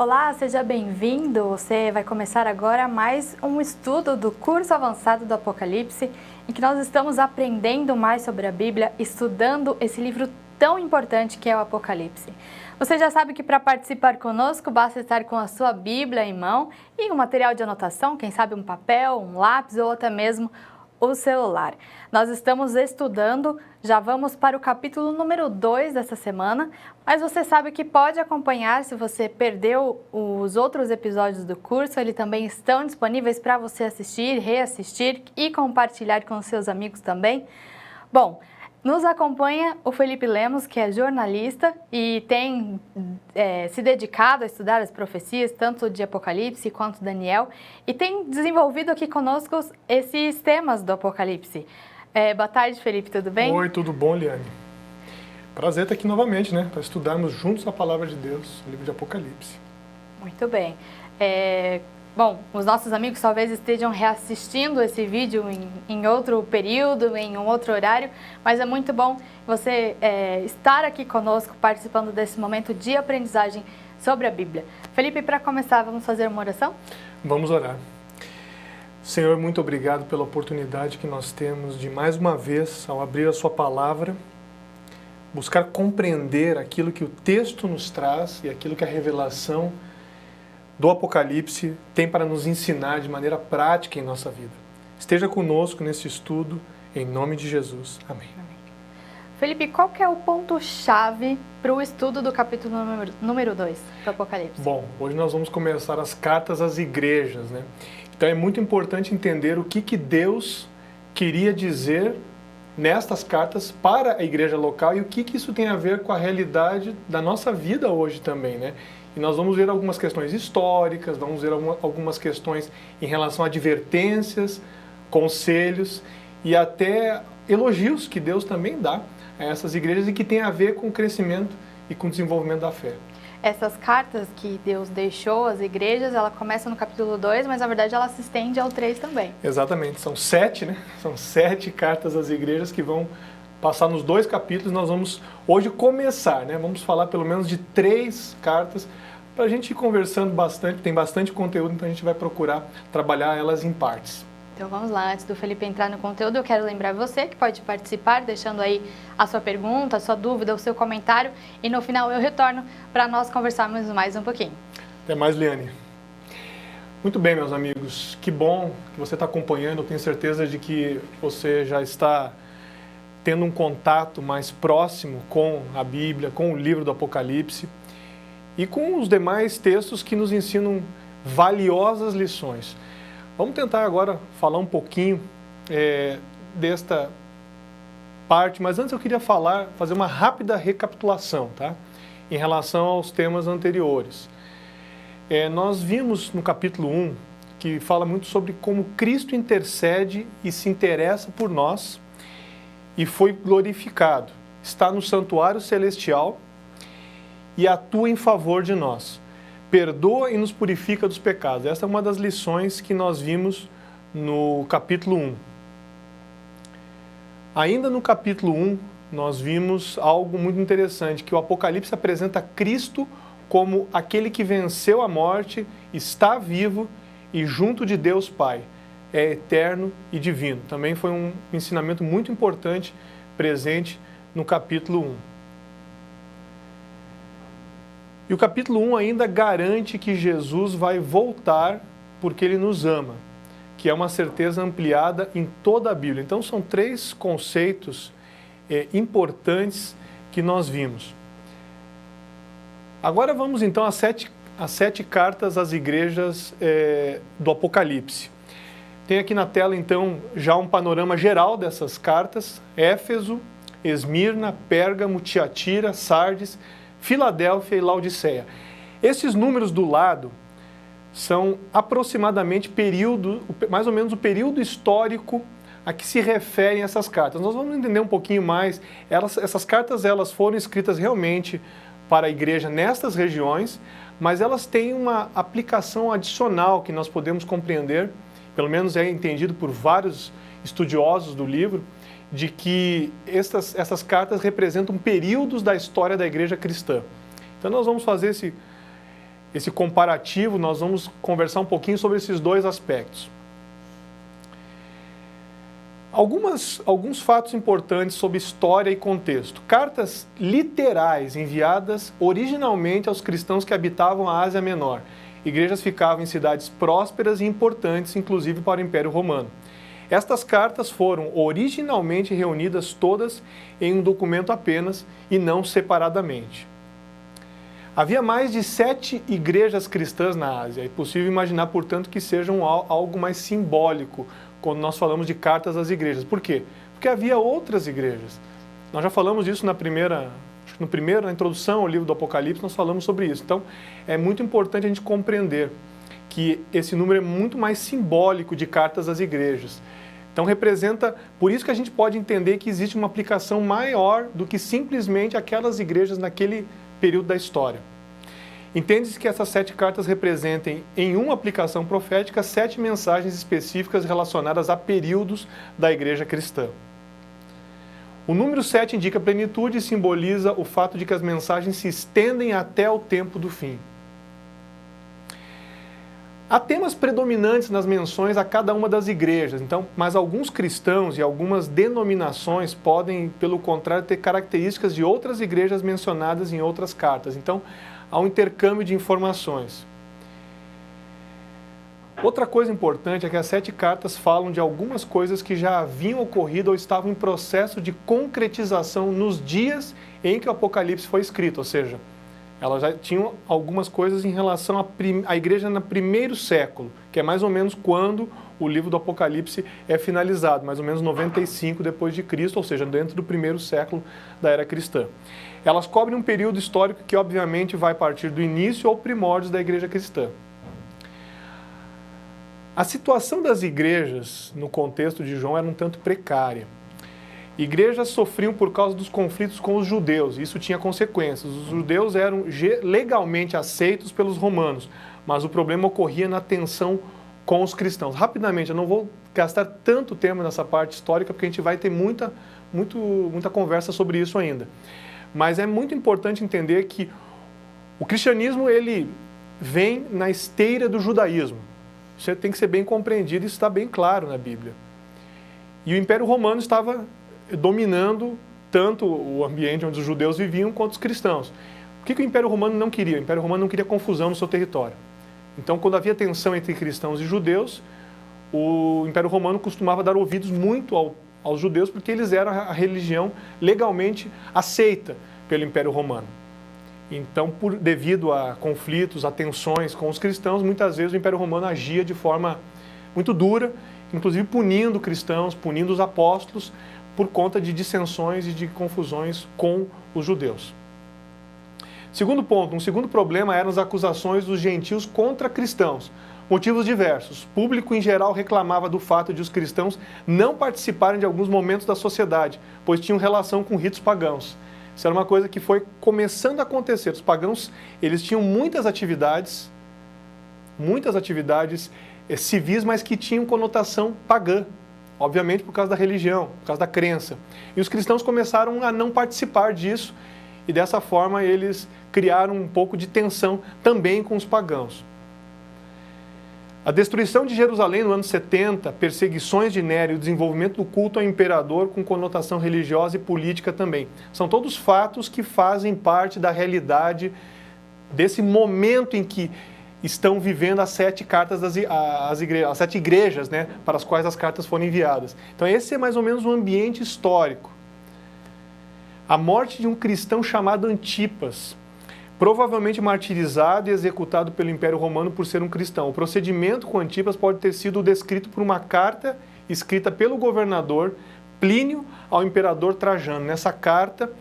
Olá, seja bem-vindo! Você vai começar agora mais um estudo do curso avançado do Apocalipse, em que nós estamos aprendendo mais sobre a Bíblia, estudando esse livro tão importante que é o Apocalipse. Você já sabe que para participar conosco basta estar com a sua Bíblia em mão e um material de anotação, quem sabe um papel, um lápis ou até mesmo o celular. Nós estamos estudando, já vamos para o capítulo número 2 dessa semana, mas você sabe que pode acompanhar se você perdeu os outros episódios do curso, eles também estão disponíveis para você assistir, reassistir e compartilhar com os seus amigos também. Bom, nos acompanha o Felipe Lemos, que é jornalista e tem se dedicado a estudar as profecias, tanto de Apocalipse quanto Daniel, e tem desenvolvido aqui conosco esses temas do Apocalipse. Boa tarde, Felipe, tudo bem? Oi, tudo bom, Liane? Prazer estar aqui novamente, né? Para estudarmos juntos a Palavra de Deus, o livro de Apocalipse. Muito bem. Bom, os nossos amigos talvez estejam reassistindo esse vídeo em outro período, em um outro horário, mas é muito bom você estar aqui conosco, participando desse momento de aprendizagem sobre a Bíblia. Felipe, para começar, vamos fazer uma oração? Vamos orar. Senhor, muito obrigado pela oportunidade que nós temos de, mais uma vez, ao abrir a sua palavra, buscar compreender aquilo que o texto nos traz e aquilo que a revelação do Apocalipse tem para nos ensinar de maneira prática em nossa vida. Esteja conosco nesse estudo, em nome de Jesus. Amém. Felipe, qual que é o ponto-chave para o estudo do capítulo número 2 do Apocalipse? Bom, hoje nós vamos começar as cartas às igrejas, né? Então é muito importante entender o que Deus queria dizer nestas cartas para a igreja local e o que isso tem a ver com a realidade da nossa vida hoje também, né? E nós vamos ver algumas questões históricas, vamos ver algumas questões em relação a advertências, conselhos e até elogios que Deus também dá a essas igrejas e que tem a ver com o crescimento e com o desenvolvimento da fé. Essas cartas que Deus deixou às igrejas, ela começa no capítulo 2, mas na verdade ela se estende ao 3 também. Exatamente, são 7, né? São 7 cartas às igrejas que vão passar nos 2 capítulos. Nós vamos hoje começar, né? Vamos falar pelo menos de 3 cartas para a gente ir conversando bastante, tem bastante conteúdo, então a gente vai procurar trabalhar elas em partes. Então vamos lá, antes do Felipe entrar no conteúdo, eu quero lembrar você que pode participar, deixando aí a sua pergunta, a sua dúvida, o seu comentário, e no final eu retorno para nós conversarmos mais um pouquinho. Até mais, Liane. Muito bem, meus amigos, que bom que você está acompanhando, eu tenho certeza de que você já está tendo um contato mais próximo com a Bíblia, com o livro do Apocalipse e com os demais textos que nos ensinam valiosas lições. Vamos tentar agora falar um pouquinho desta parte, mas antes eu queria fazer uma rápida recapitulação, tá? Em relação aos temas anteriores. Nós vimos no capítulo 1 que fala muito sobre como Cristo intercede e se interessa por nós e foi glorificado. Está no santuário celestial e atua em favor de nós. Perdoa e nos purifica dos pecados. Essa é uma das lições que nós vimos no capítulo 1. Ainda no capítulo 1, nós vimos algo muito interessante, que o Apocalipse apresenta Cristo como aquele que venceu a morte, está vivo e junto de Deus Pai. É eterno e divino. Também foi um ensinamento muito importante presente no capítulo 1. E o capítulo 1 ainda garante que Jesus vai voltar porque Ele nos ama, que é uma certeza ampliada em toda a Bíblia. Então são 3 conceitos importantes que nós vimos. Agora vamos então às 7 cartas às igrejas do Apocalipse. Tem aqui na tela então já um panorama geral dessas cartas: Éfeso, Esmirna, Pérgamo, Tiatira, Sardes, Filadélfia e Laodiceia. Esses números do lado são aproximadamente mais ou menos o período histórico a que se referem essas cartas. Nós vamos entender um pouquinho mais. Essas cartas elas foram escritas realmente para a igreja nestas regiões, mas elas têm uma aplicação adicional que nós podemos compreender, pelo menos é entendido por vários estudiosos do livro, de que essas cartas representam períodos da história da igreja cristã. Então nós vamos fazer esse comparativo, nós vamos conversar um pouquinho sobre esses dois aspectos. Alguns fatos importantes sobre história e contexto. Cartas literais enviadas originalmente aos cristãos que habitavam a Ásia Menor. Igrejas ficavam em cidades prósperas e importantes, inclusive para o Império Romano. Estas cartas foram originalmente reunidas todas em um documento apenas e não separadamente. Havia mais de 7 igrejas cristãs na Ásia. É possível imaginar, portanto, que sejam algo mais simbólico quando nós falamos de cartas às igrejas. Por quê? Porque havia outras igrejas. Nós já falamos disso na introdução ao livro do Apocalipse, nós falamos sobre isso. Então, é muito importante a gente compreender que esse número é muito mais simbólico de cartas às igrejas. Então, por isso que a gente pode entender que existe uma aplicação maior do que simplesmente aquelas igrejas naquele período da história. Entende-se que essas 7 cartas representem, em uma aplicação profética, 7 mensagens específicas relacionadas a períodos da igreja cristã. O número 7 indica plenitude e simboliza o fato de que as mensagens se estendem até o tempo do fim. Há temas predominantes nas menções a cada uma das igrejas, mas alguns cristãos e algumas denominações podem, pelo contrário, ter características de outras igrejas mencionadas em outras cartas. Então, há um intercâmbio de informações. Outra coisa importante é que as 7 cartas falam de algumas coisas que já haviam ocorrido ou estavam em processo de concretização nos dias em que o Apocalipse foi escrito, ou seja, elas já tinham algumas coisas em relação à igreja no primeiro século, que é mais ou menos quando o livro do Apocalipse é finalizado, mais ou menos 95 depois de Cristo, ou seja, dentro do primeiro século da era cristã. Elas cobrem um período histórico que, obviamente, vai partir do início ou primórdios da igreja cristã. A situação das igrejas, no contexto de João, era um tanto precária. Igrejas sofriam por causa dos conflitos com os judeus, e isso tinha consequências. Os judeus eram legalmente aceitos pelos romanos, mas o problema ocorria na tensão com os cristãos. Rapidamente, eu não vou gastar tanto tempo nessa parte histórica, porque a gente vai ter muita conversa sobre isso ainda. Mas é muito importante entender que o cristianismo ele vem na esteira do judaísmo. Isso tem que ser bem compreendido, isso está bem claro na Bíblia. E o Império Romano estava dominando tanto o ambiente onde os judeus viviam quanto os cristãos. O que o Império Romano não queria? O Império Romano não queria confusão no seu território. Então, quando havia tensão entre cristãos e judeus, o Império Romano costumava dar ouvidos muito aos judeus, porque eles eram a religião legalmente aceita pelo Império Romano. Então, devido a conflitos, a tensões com os cristãos, muitas vezes o Império Romano agia de forma muito dura, inclusive punindo cristãos, punindo os apóstolos, por conta de dissensões e de confusões com os judeus. Segundo ponto, um segundo problema eram as acusações dos gentios contra cristãos. Motivos diversos. O público, em geral, reclamava do fato de os cristãos não participarem de alguns momentos da sociedade, pois tinham relação com ritos pagãos. Isso era uma coisa que foi começando a acontecer. Os pagãos, eles tinham muitas atividades civis, mas que tinham conotação pagã. Obviamente por causa da religião, por causa da crença. E os cristãos começaram a não participar disso, e dessa forma eles criaram um pouco de tensão também com os pagãos. A destruição de Jerusalém no ano 70, perseguições de Nério e o desenvolvimento do culto ao imperador com conotação religiosa e política também. São todos fatos que fazem parte da realidade desse momento em que estão vivendo as 7 cartas as 7 igrejas, né, para as quais as cartas foram enviadas. Então esse é mais ou menos um ambiente histórico. A morte de um cristão chamado Antipas, provavelmente martirizado e executado pelo Império Romano por ser um cristão. O procedimento com Antipas pode ter sido descrito por uma carta escrita pelo governador Plínio ao imperador Trajano. Nessa carta,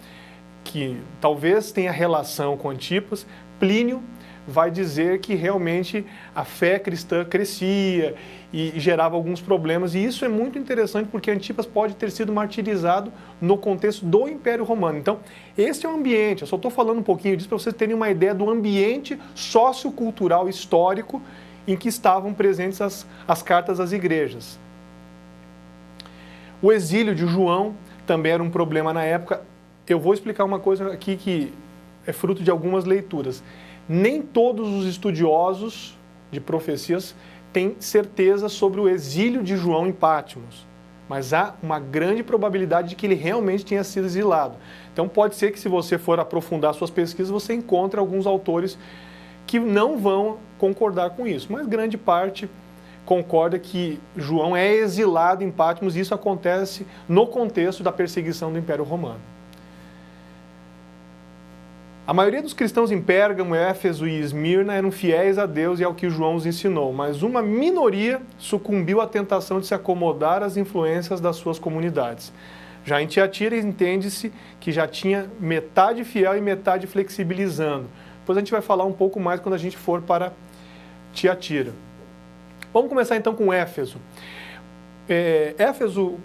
que talvez tenha relação com Antipas, Plínio vai dizer que realmente a fé cristã crescia e gerava alguns problemas. E isso é muito interessante porque Antipas pode ter sido martirizado no contexto do Império Romano. Então, esse é o ambiente. Eu só estou falando um pouquinho disso para vocês terem uma ideia do ambiente sociocultural histórico em que estavam presentes as cartas às igrejas. O exílio de João também era um problema na época. Eu vou explicar uma coisa aqui que é fruto de algumas leituras. Nem todos os estudiosos de profecias têm certeza sobre o exílio de João em Patmos, mas há uma grande probabilidade de que ele realmente tenha sido exilado. Então pode ser que, se você for aprofundar suas pesquisas, você encontre alguns autores que não vão concordar com isso, mas grande parte concorda que João é exilado em Patmos, e isso acontece no contexto da perseguição do Império Romano. A maioria dos cristãos em Pérgamo, Éfeso e Esmirna eram fiéis a Deus e ao que João os ensinou, mas uma minoria sucumbiu à tentação de se acomodar às influências das suas comunidades. Já em Tiatira, entende-se que já tinha metade fiel e metade flexibilizando. Depois a gente vai falar um pouco mais quando a gente for para Tiatira. Vamos começar então com Éfeso. Éfeso,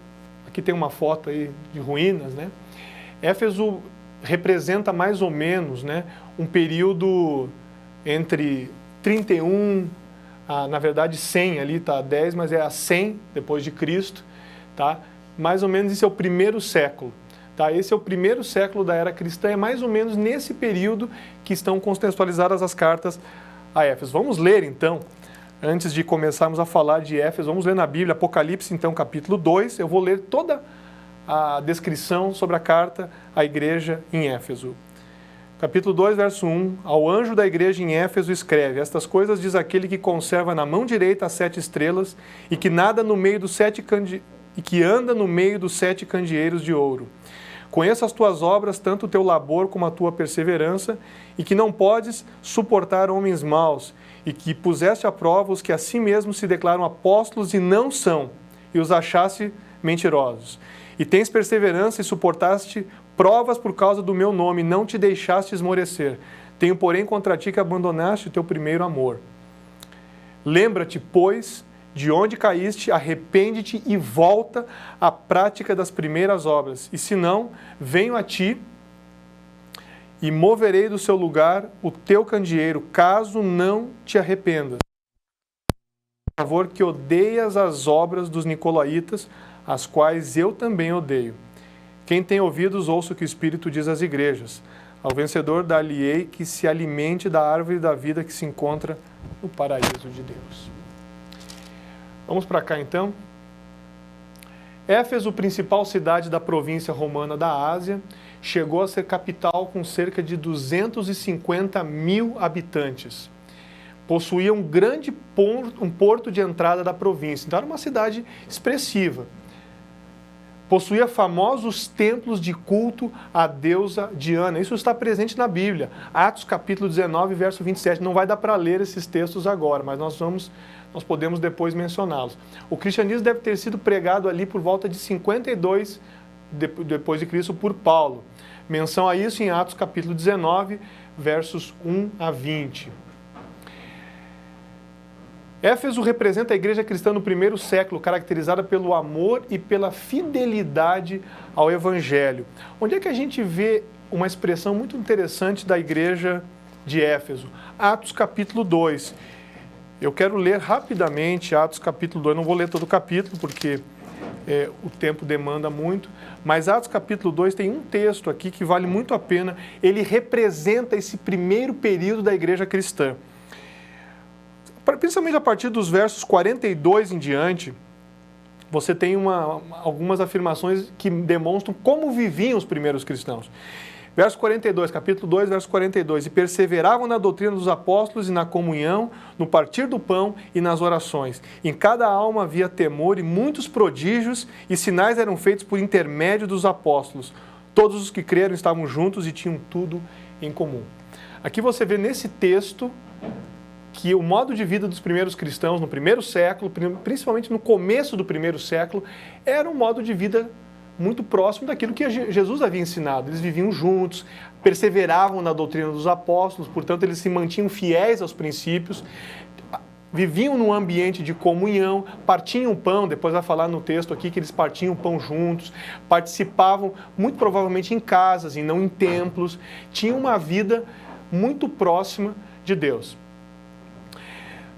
aqui tem uma foto aí de ruínas, né? Éfeso representa mais ou menos, né, um período entre 31, na verdade 100, ali está 10, mas é a 100 depois de Cristo, tá? Mais ou menos esse é o primeiro século. Tá? Esse é o primeiro século da era cristã, é mais ou menos nesse período que estão contextualizadas as cartas a Éfeso. Vamos ler então, antes de começarmos a falar de Éfeso, vamos ler na Bíblia, Apocalipse então, capítulo 2, eu vou ler toda a descrição sobre a carta à igreja em Éfeso. Capítulo 2, verso 1, ao anjo da igreja em Éfeso escreve, estas coisas diz aquele que conserva na mão direita as 7 estrelas e que anda no meio dos 7 candeeiros de ouro. Conheço as tuas obras, tanto o teu labor como a tua perseverança, e que não podes suportar homens maus, e que puseste à prova os que a si mesmos se declaram apóstolos e não são, e os achaste mentirosos. E tens perseverança e suportaste provas por causa do meu nome, não te deixaste esmorecer. Tenho, porém, contra ti que abandonaste o teu primeiro amor. Lembra-te, pois, de onde caíste, arrepende-te e volta à prática das primeiras obras. E se não, venho a ti e moverei do seu lugar o teu candeeiro, caso não te arrependas. Por favor, que odeias as obras dos nicolaítas, as quais eu também odeio. Quem tem ouvidos, ouça o que o Espírito diz às igrejas. Ao vencedor dar-lhe-ei que se alimente da árvore da vida que se encontra no paraíso de Deus. Vamos para cá então. Éfeso, principal cidade da província romana da Ásia, chegou a ser capital com cerca de 250 mil habitantes. Possuía um grande porto de entrada da província, então era uma cidade expressiva. Possuía famosos templos de culto à deusa Diana. Isso está presente na Bíblia. Atos capítulo 19, verso 27. Não vai dar para ler esses textos agora, mas nós podemos depois mencioná-los. O cristianismo deve ter sido pregado ali por volta de 52 depois de Cristo por Paulo. Menção a isso em Atos capítulo 19, versos 1 a 20. Éfeso representa a igreja cristã no primeiro século, caracterizada pelo amor e pela fidelidade ao Evangelho. Onde é que a gente vê uma expressão muito interessante da igreja de Éfeso? Atos capítulo 2. Eu quero ler rapidamente Atos capítulo 2, não vou ler todo o capítulo porque o tempo demanda muito, mas Atos capítulo 2 tem um texto aqui que vale muito a pena, ele representa esse primeiro período da igreja cristã. Principalmente a partir dos versos 42 em diante, você tem algumas afirmações que demonstram como viviam os primeiros cristãos. Verso 42, capítulo 2, verso 42. E perseveravam na doutrina dos apóstolos e na comunhão, no partir do pão e nas orações. Em cada alma havia temor e muitos prodígios e sinais eram feitos por intermédio dos apóstolos. Todos os que creram estavam juntos e tinham tudo em comum. Aqui você vê nesse texto que o modo de vida dos primeiros cristãos no primeiro século, principalmente no começo do primeiro século, era um modo de vida muito próximo daquilo que Jesus havia ensinado. Eles viviam juntos, perseveravam na doutrina dos apóstolos, portanto eles se mantinham fiéis aos princípios, viviam num ambiente de comunhão, partiam o pão, depois vai falar no texto aqui que eles partiam o pão juntos, participavam muito provavelmente em casas e não em templos, tinham uma vida muito próxima de Deus.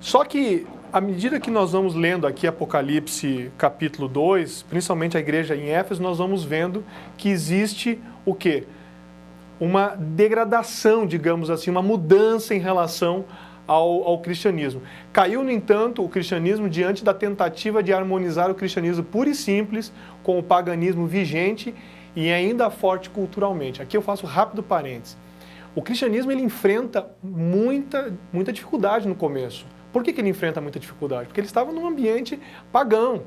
Só que, à medida que nós vamos lendo aqui Apocalipse capítulo 2, principalmente a igreja em Éfeso, nós vamos vendo que existe o quê? uma degradação, digamos assim, uma mudança em relação ao cristianismo. Caiu, no entanto, o cristianismo diante da tentativa de harmonizar o cristianismo puro e simples com o paganismo vigente e ainda forte culturalmente. Aqui eu faço rápido parênteses. O cristianismo ele enfrenta muita dificuldade no começo. Por que ele enfrenta muita dificuldade? Porque ele estava num ambiente pagão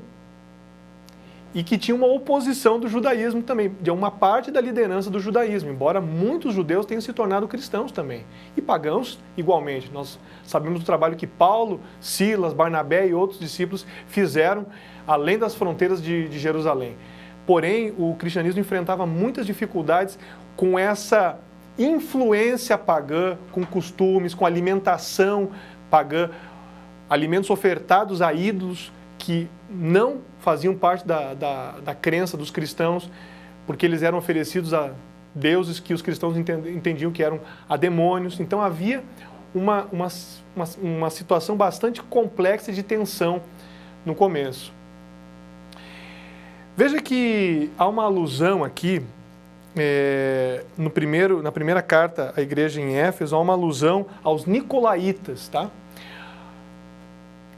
e que tinha uma oposição do judaísmo também, de uma parte da liderança do judaísmo, embora muitos judeus tenham se tornado cristãos também, e pagãos igualmente. Nós sabemos do trabalho que Paulo, Silas, Barnabé e outros discípulos fizeram além das fronteiras de Jerusalém. Porém, o cristianismo enfrentava muitas dificuldades com essa influência pagã, com costumes, com alimentação pagã, alimentos ofertados a ídolos que não faziam parte da crença dos cristãos, porque eles eram oferecidos a deuses que os cristãos entendiam que eram a demônios. Então havia uma situação bastante complexa de tensão no começo. Veja que há uma alusão aqui, na primeira carta à igreja em Éfeso, há uma alusão aos nicolaítas, tá?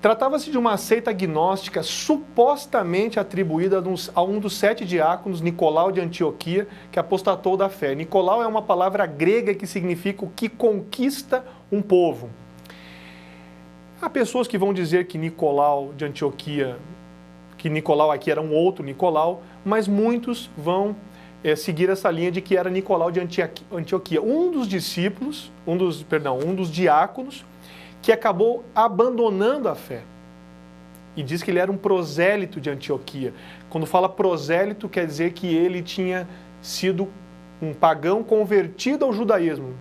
Tratava-se de uma seita gnóstica supostamente atribuída a um dos 7 diáconos, Nicolau de Antioquia, que apostatou da fé. Nicolau é uma palavra grega que significa o que conquista um povo. Há pessoas que vão dizer que Nicolau de Antioquia, que Nicolau aqui era um outro Nicolau, mas muitos vão seguir essa linha de que era Nicolau de Antioquia, um dos discípulos, um dos diáconos, que acabou abandonando a fé. E diz que ele era um prosélito de Antioquia. Quando fala prosélito, quer dizer que ele tinha sido um pagão convertido ao judaísmo.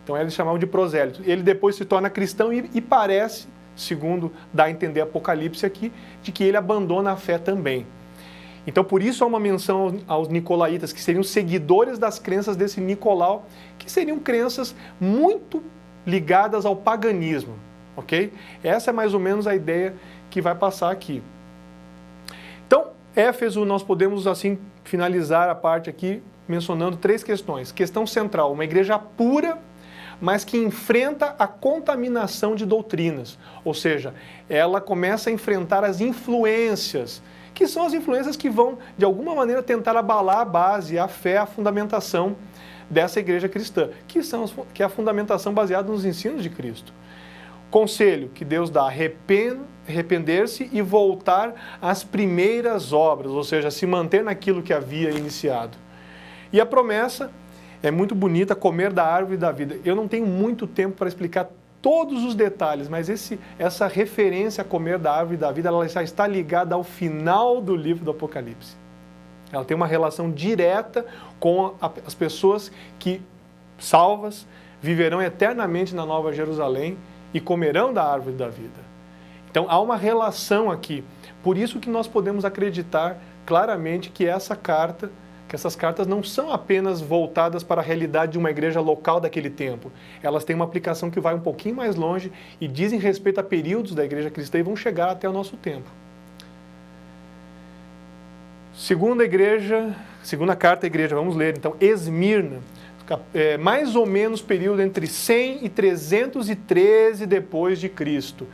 Então eles chamavam de prosélito. Ele depois se torna cristão e parece, segundo dá a entender Apocalipse aqui, de que ele abandona a fé também. Então por isso há uma menção aos nicolaítas, que seriam seguidores das crenças desse Nicolau, que seriam crenças muito ligadas ao paganismo, ok? Essa é mais ou menos a ideia que vai passar aqui. Então, Éfeso, nós podemos assim finalizar a parte aqui mencionando 3 questões. Questão central, uma igreja pura, mas que enfrenta a contaminação de doutrinas, ou seja, ela começa a enfrentar as influências, que são as influências que vão, de alguma maneira, tentar abalar a base, a fé, a fundamentação dessa igreja cristã, que é a fundamentação baseada nos ensinos de Cristo. Conselho que Deus dá: arrepender-se e voltar às primeiras obras, ou seja, se manter naquilo que havia iniciado. E a promessa é muito bonita: comer da árvore da vida. Eu não tenho muito tempo para explicar todos os detalhes, mas essa referência a comer da árvore da vida, ela já está ligada ao final do livro do Apocalipse. Ela tem uma relação direta com as pessoas que, salvas, viverão eternamente na Nova Jerusalém e comerão da árvore da vida. Então há uma relação aqui. Por isso que nós podemos acreditar claramente que essas cartas não são apenas voltadas para a realidade de uma igreja local daquele tempo. Elas têm uma aplicação que vai um pouquinho mais longe e dizem respeito a períodos da igreja cristã e vão chegar até o nosso tempo. Segunda carta à igreja, vamos ler então, Esmirna, mais ou menos período entre 100 e 313 depois de Cristo.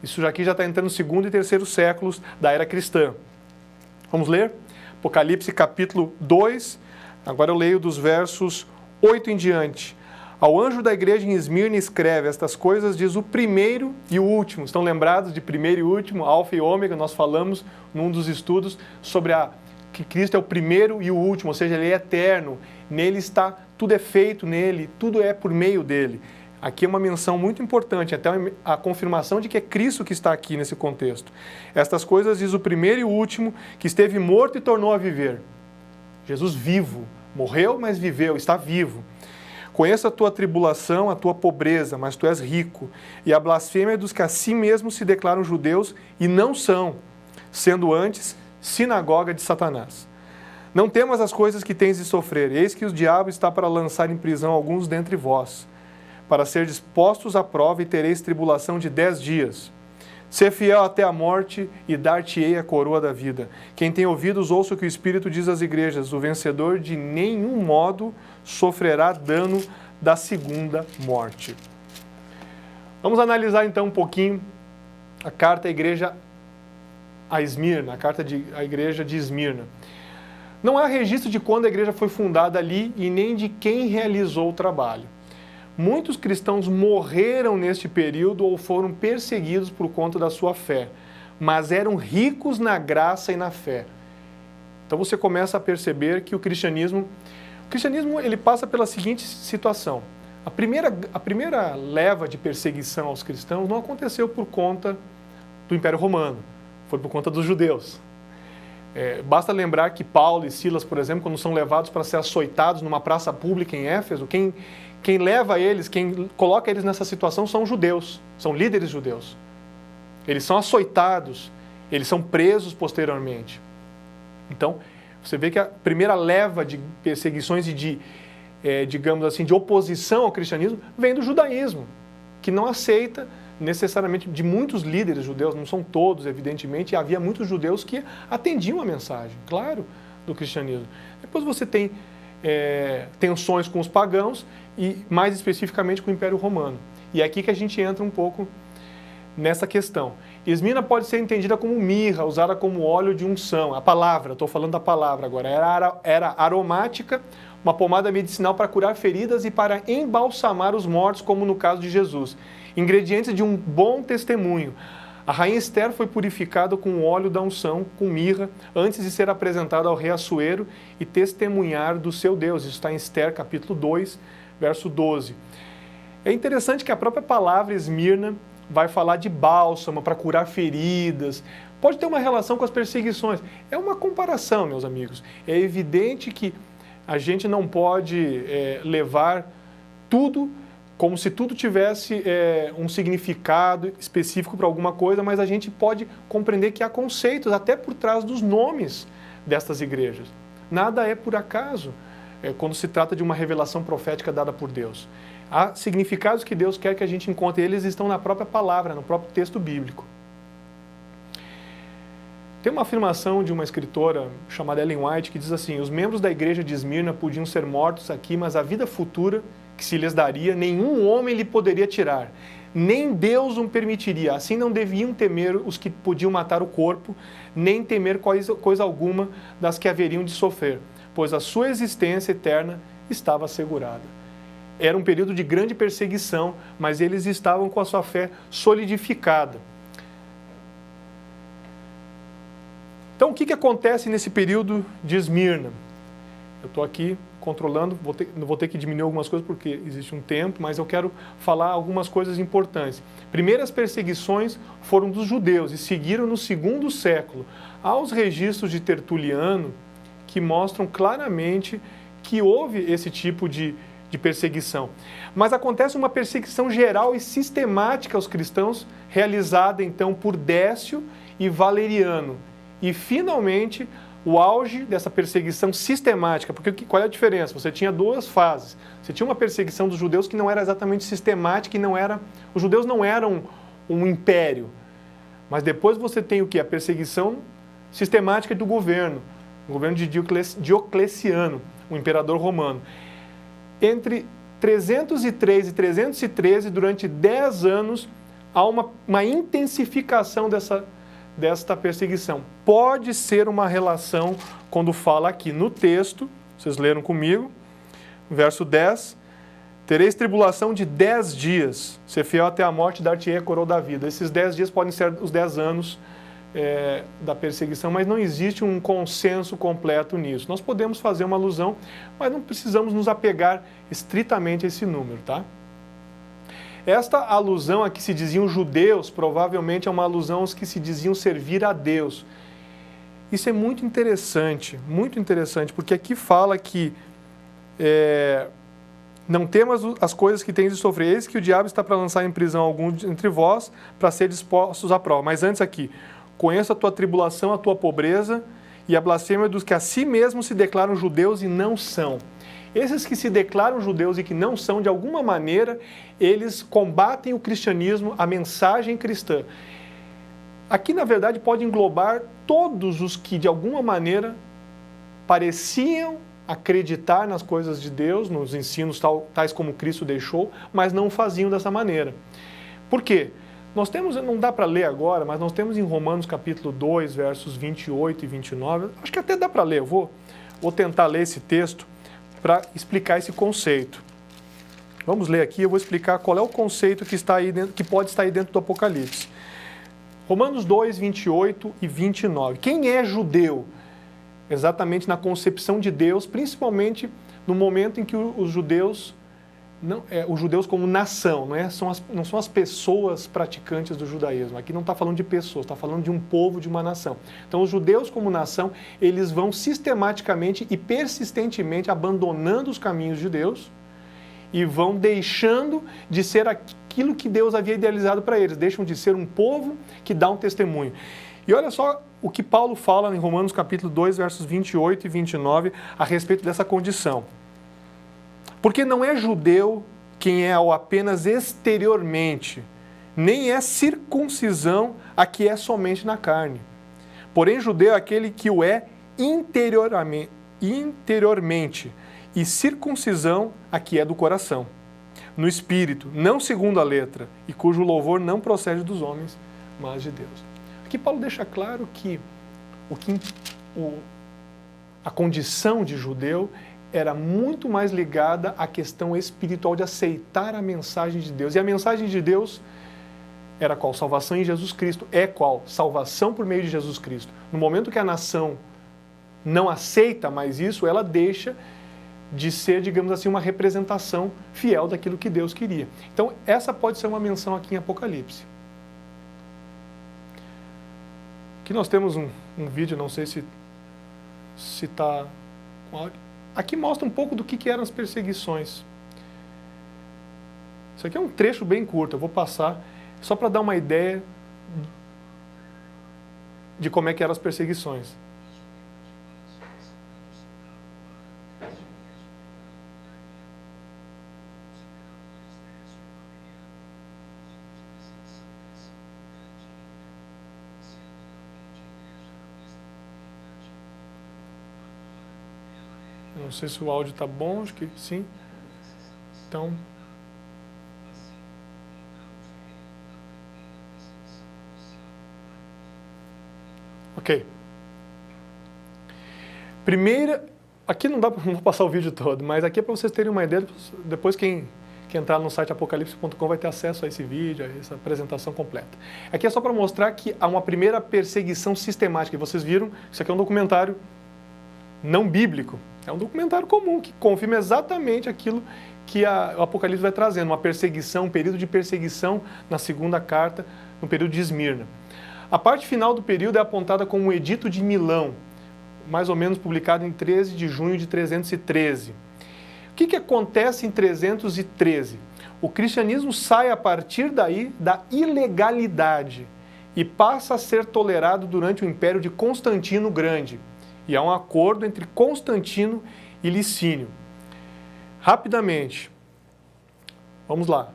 Isso aqui já está entrando no 2º e 3º séculos da era cristã. Vamos ler? Apocalipse capítulo 2, agora eu leio dos versos 8 em diante. Ao anjo da igreja em Esmirna escreve: estas coisas diz o primeiro e o último. Estão lembrados de primeiro e último, alfa e ômega? Nós falamos num dos estudos sobre que Cristo é o primeiro e o último, ou seja, Ele é eterno. Nele está, tudo é feito nele, tudo é por meio dele. Aqui é uma menção muito importante, até a confirmação de que é Cristo que está aqui nesse contexto. Estas coisas diz o primeiro e o último, que esteve morto e tornou a viver. Jesus vivo, morreu, mas viveu, está vivo. Conheço a tua tribulação, a tua pobreza, mas tu és rico, e a blasfêmia dos que a si mesmos se declaram judeus e não são, sendo antes sinagoga de Satanás. Não temas as coisas que tens de sofrer, eis que o diabo está para lançar em prisão alguns dentre vós, para ser postos à prova e tereis tribulação de 10 dias. Ser fiel até a morte e dar-te-ei a coroa da vida. Quem tem ouvidos, ouça o que o Espírito diz às igrejas. O vencedor de nenhum modo sofrerá dano da segunda morte. Vamos analisar então um pouquinho a carta à igreja a Esmirna, a carta à igreja de Esmirna. Não há registro de quando a igreja foi fundada ali e nem de quem realizou o trabalho. Muitos cristãos morreram neste período ou foram perseguidos por conta da sua fé, mas eram ricos na graça e na fé. Então você começa a perceber que o cristianismo ele passa pela seguinte situação. A primeira leva de perseguição aos cristãos não aconteceu por conta do Império Romano, foi por conta dos judeus. Basta lembrar que Paulo e Silas, por exemplo, quando são levados para ser açoitados numa praça pública em Éfeso, quem leva eles, quem coloca eles nessa situação são judeus, são líderes judeus. Eles são açoitados, eles são presos posteriormente. Então, você vê que a primeira leva de perseguições e digamos assim, de oposição ao cristianismo vem do judaísmo, que não aceita necessariamente de muitos líderes judeus, não são todos, evidentemente, e havia muitos judeus que atendiam a mensagem, claro, do cristianismo. Depois você tem tensões com os pagãos e, mais especificamente, com o Império Romano. E é aqui que a gente entra um pouco nessa questão. Esmirna pode ser entendida como mirra, usada como óleo de unção. A palavra, estou falando da palavra agora, era aromática, uma pomada medicinal para curar feridas e para embalsamar os mortos, como no caso de Jesus. Ingredientes de um bom testemunho. A rainha Esther foi purificada com o óleo da unção, com mirra, antes de ser apresentada ao rei Assuero e testemunhar do seu Deus. Isso está em Esther, capítulo 2, verso 12. É interessante que a própria palavra Esmirna vai falar de bálsamo para curar feridas. Pode ter uma relação com as perseguições. É uma comparação, meus amigos. É evidente que a gente não pode levar tudo como se tudo tivesse um significado específico para alguma coisa, mas a gente pode compreender que há conceitos até por trás dos nomes destas igrejas. Nada é por acaso quando se trata de uma revelação profética dada por Deus. Há significados que Deus quer que a gente encontre, eles estão na própria palavra, no próprio texto bíblico. Tem uma afirmação de uma escritora chamada Ellen White que diz assim: os membros da igreja de Esmirna podiam ser mortos aqui, mas a vida futura que se lhes daria, nenhum homem lhe poderia tirar, nem Deus o permitiria. Assim não deviam temer os que podiam matar o corpo, nem temer coisa alguma das que haveriam de sofrer, pois a sua existência eterna estava assegurada. Era um período de grande perseguição, mas eles estavam com a sua fé solidificada. Então, o que acontece nesse período de Esmirna? Eu estou aqui controlando, vou ter que diminuir algumas coisas porque existe um tempo, mas eu quero falar algumas coisas importantes. Primeiras perseguições foram dos judeus e seguiram no segundo século. Há os registros de Tertuliano que mostram claramente que houve esse tipo de perseguição. Mas acontece uma perseguição geral e sistemática aos cristãos, realizada então por Décio e Valeriano. E finalmente o auge dessa perseguição sistemática, porque qual é a diferença? Você tinha duas fases. Você tinha uma perseguição dos judeus que não era exatamente sistemática e os judeus não eram um império. Mas depois você tem o quê? A perseguição sistemática do governo, o governo de Diocleciano, o imperador romano. Entre 303 e 313, durante 10 anos, há uma intensificação desta perseguição. Pode ser uma relação, quando fala aqui no texto, vocês leram comigo, verso 10, tereis tribulação de 10 dias, ser fiel até a morte, dar-te-ei a coroa da vida. Esses 10 dias podem ser os 10 anos da perseguição, mas não existe um consenso completo nisso. Nós podemos fazer uma alusão, mas não precisamos nos apegar estritamente a esse número, tá? Esta alusão a que se diziam judeus, provavelmente é uma alusão aos que se diziam servir a Deus. Isso é muito interessante, porque aqui fala que não temas as coisas que tens de sofrer, eis que o diabo está para lançar em prisão algum entre vós, para ser dispostos à prova. Mas antes aqui, conheço a tua tribulação, a tua pobreza e a blasfêmia dos que a si mesmos se declaram judeus e não são. Esses que se declaram judeus e que não são, de alguma maneira, eles combatem o cristianismo, a mensagem cristã. Aqui, na verdade, pode englobar todos os que, de alguma maneira, pareciam acreditar nas coisas de Deus, nos ensinos tais como Cristo deixou, mas não faziam dessa maneira. Por quê? Nós temos, não dá para ler agora, mas nós temos em Romanos capítulo 2, versos 28 e 29, acho que até dá para ler, eu vou tentar ler esse texto para explicar esse conceito. Vamos ler aqui, eu vou explicar qual é o conceito que está aí dentro, que pode estar aí dentro do Apocalipse. Romanos 2, 28 e 29. Quem é judeu? Exatamente na concepção de Deus, principalmente no momento em que os judeus, os judeus como nação, não são as pessoas praticantes do judaísmo. Aqui não está falando de pessoas, está falando de um povo, de uma nação. Então, os judeus como nação, eles vão sistematicamente e persistentemente abandonando os caminhos de Deus e vão deixando de ser aquilo que Deus havia idealizado para eles. Deixam de ser um povo que dá um testemunho. E olha só o que Paulo fala em Romanos capítulo 2, versos 28 e 29, a respeito dessa condição. Porque não é judeu quem é o apenas exteriormente, nem é circuncisão a que é somente na carne. Porém, judeu é aquele que o é interiormente, e circuncisão a que é do coração, no espírito, não segundo a letra, e cujo louvor não procede dos homens, mas de Deus. Aqui Paulo deixa claro que a condição de judeu era muito mais ligada à questão espiritual de aceitar a mensagem de Deus. E a mensagem de Deus era qual? Salvação em Jesus Cristo. É qual? Salvação por meio de Jesus Cristo. No momento que a nação não aceita mais isso, ela deixa de ser, digamos assim, uma representação fiel daquilo que Deus queria. Então, essa pode ser uma menção aqui em Apocalipse. Aqui nós temos um vídeo, não sei se está com áudio. Aqui mostra um pouco do que eram as perseguições. Isso aqui é um trecho bem curto, eu vou passar só para dar uma ideia de como é que eram as perseguições. Não sei se o áudio está bom, acho que sim. Então... Ok. Primeira... Aqui não vou passar o vídeo todo, mas aqui é para vocês terem uma ideia. Depois quem entrar no site apocalipse.com vai ter acesso a esse vídeo, a essa apresentação completa. Aqui é só para mostrar que há uma primeira perseguição sistemática. E vocês viram, isso aqui é um documentário não bíblico. É um documentário comum que confirma exatamente aquilo que o Apocalipse vai trazendo, uma perseguição, um período de perseguição na segunda carta, no período de Esmirna. A parte final do período é apontada como o Edito de Milão, mais ou menos publicado em 13 de junho de 313. O que acontece em 313? O cristianismo sai a partir daí da ilegalidade e passa a ser tolerado durante o império de Constantino o Grande. E há um acordo entre Constantino e Licínio. Rapidamente, vamos lá.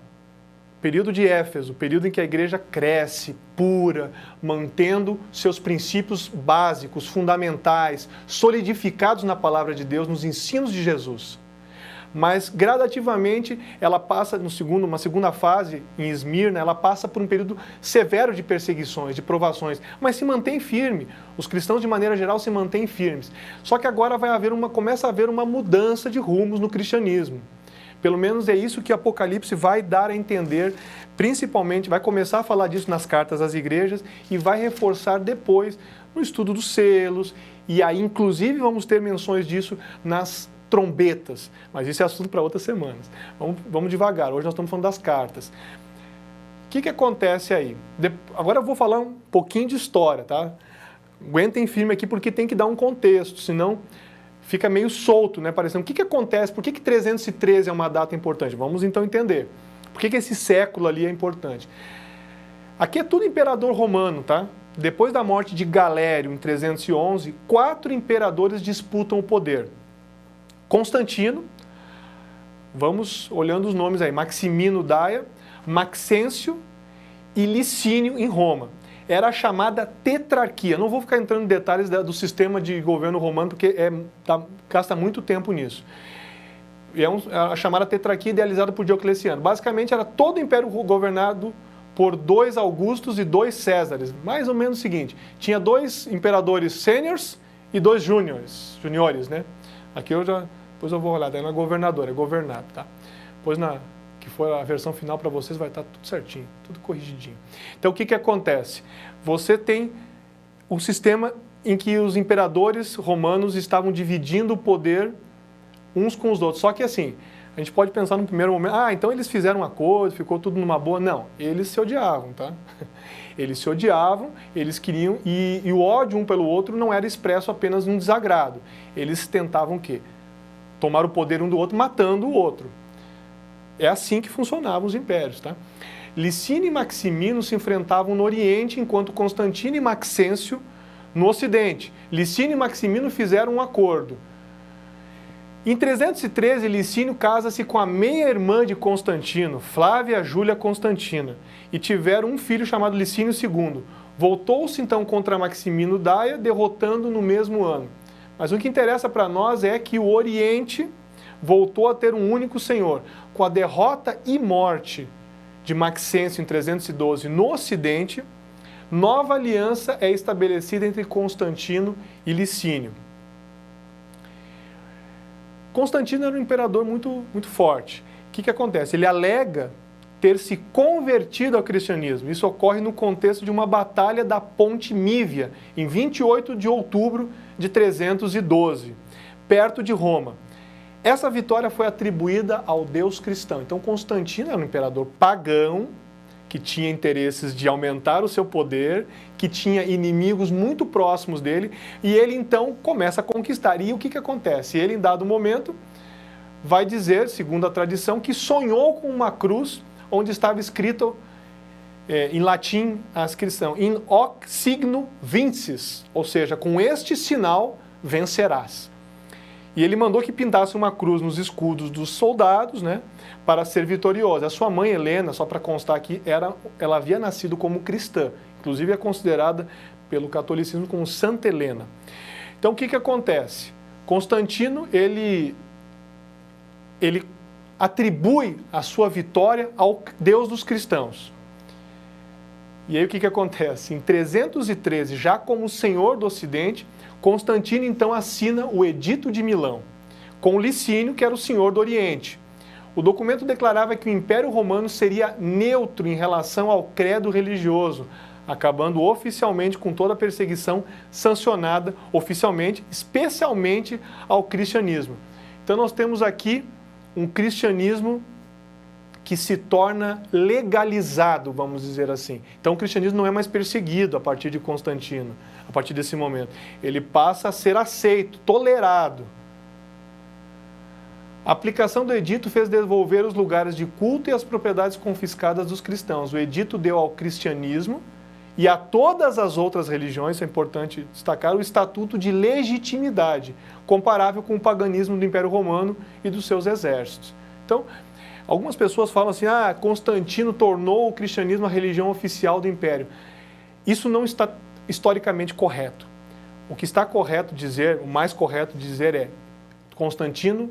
Período de Éfeso, período em que a igreja cresce, pura, mantendo seus princípios básicos, fundamentais, solidificados na palavra de Deus, nos ensinos de Jesus. Mas, gradativamente, ela passa, uma segunda fase, em Esmirna, ela passa por um período severo de perseguições, de provações, mas se mantém firme. Os cristãos, de maneira geral, se mantêm firmes. Só que agora começa a haver uma mudança de rumos no cristianismo. Pelo menos é isso que Apocalipse vai dar a entender, principalmente, vai começar a falar disso nas cartas às igrejas e vai reforçar depois no estudo dos selos, e aí, inclusive, vamos ter menções disso nas trombetas, mas isso é assunto para outras semanas. Vamos devagar, hoje nós estamos falando das cartas. O que acontece aí? Agora eu vou falar um pouquinho de história, tá? Aguentem firme aqui porque tem que dar um contexto, senão fica meio solto, né? Parecendo, o que acontece? Por que 313 é uma data importante? Vamos então entender. Por que esse século ali é importante? Aqui é tudo imperador romano, tá? Depois da morte de Galério, em 311, 4 imperadores disputam o poder. Constantino, vamos olhando os nomes aí, Maximino Daia, Maxêncio e Licínio em Roma. era a chamada tetrarquia. Não vou ficar entrando em detalhes do sistema de governo romano, porque gasta muito tempo nisso. É a chamada tetrarquia idealizada por Diocleciano. Basicamente, era todo o império governado por 2 Augustos e 2 Césares. Mais ou menos o seguinte, tinha 2 imperadores sêniores e 2 juniores, né? Aqui depois eu vou olhar, daí não é governador, é governado, tá? Depois que for a versão final para vocês vai estar tudo certinho, tudo corrigidinho. Então o que acontece? Você tem um sistema em que os imperadores romanos estavam dividindo o poder uns com os outros. Só que assim, a gente pode pensar no primeiro momento, então eles fizeram um acordo, ficou tudo numa boa. Não, eles se odiavam, tá? Eles se odiavam, eles queriam, e o ódio um pelo outro não era expresso apenas num desagrado. Eles tentavam o quê? Tomar o poder um do outro, matando o outro. É assim que funcionavam os impérios, tá? Licínio e Maximino se enfrentavam no Oriente, enquanto Constantino e Maxêncio no Ocidente. Licínio e Maximino fizeram um acordo. Em 313, Licínio casa-se com a meia-irmã de Constantino, Flávia Júlia Constantina, e tiveram um filho chamado Licínio II. Voltou-se então contra Maximino Daia, derrotando no mesmo ano. Mas o que interessa para nós é que o Oriente voltou a ter um único senhor. Com a derrota e morte de Maxêncio em 312 no Ocidente, nova aliança é estabelecida entre Constantino e Licínio. Constantino era um imperador muito forte. O que acontece? Ele alega ter se convertido ao cristianismo. Isso ocorre no contexto de uma batalha da Ponte Mívia, em 28 de outubro de 312, perto de Roma. Essa vitória foi atribuída ao Deus cristão. Então Constantino era um imperador pagão, que tinha interesses de aumentar o seu poder, que tinha inimigos muito próximos dele, e ele então começa a conquistar. E o que acontece? Ele, em dado momento, vai dizer, segundo a tradição, que sonhou com uma cruz onde estava escrito, em latim, a inscrição, in hoc signo vinces, ou seja, com este sinal vencerás. E ele mandou que pintasse uma cruz nos escudos dos soldados, né, para ser vitoriosa. A sua mãe, Helena, só para constar aqui, ela havia nascido como cristã. Inclusive é considerada pelo catolicismo como Santa Helena. Então o que acontece? Constantino, ele atribui a sua vitória ao Deus dos cristãos. E aí o que acontece? Em 313, já como senhor do Ocidente, Constantino então assina o Edito de Milão, com Licínio, que era o senhor do Oriente. O documento declarava que o Império Romano seria neutro em relação ao credo religioso, acabando oficialmente com toda a perseguição sancionada oficialmente, especialmente ao cristianismo. Então nós temos aqui um cristianismo que se torna legalizado, vamos dizer assim. Então o cristianismo não é mais perseguido a partir de Constantino, a partir desse momento. Ele passa a ser aceito, tolerado. A aplicação do edito fez devolver os lugares de culto e as propriedades confiscadas dos cristãos. O edito deu ao cristianismo e a todas as outras religiões, é importante destacar, o estatuto de legitimidade, comparável com o paganismo do Império Romano e dos seus exércitos. Então, algumas pessoas falam assim, Constantino tornou o cristianismo a religião oficial do Império. Isso não está historicamente correto. O que está correto dizer, o mais correto dizer é, Constantino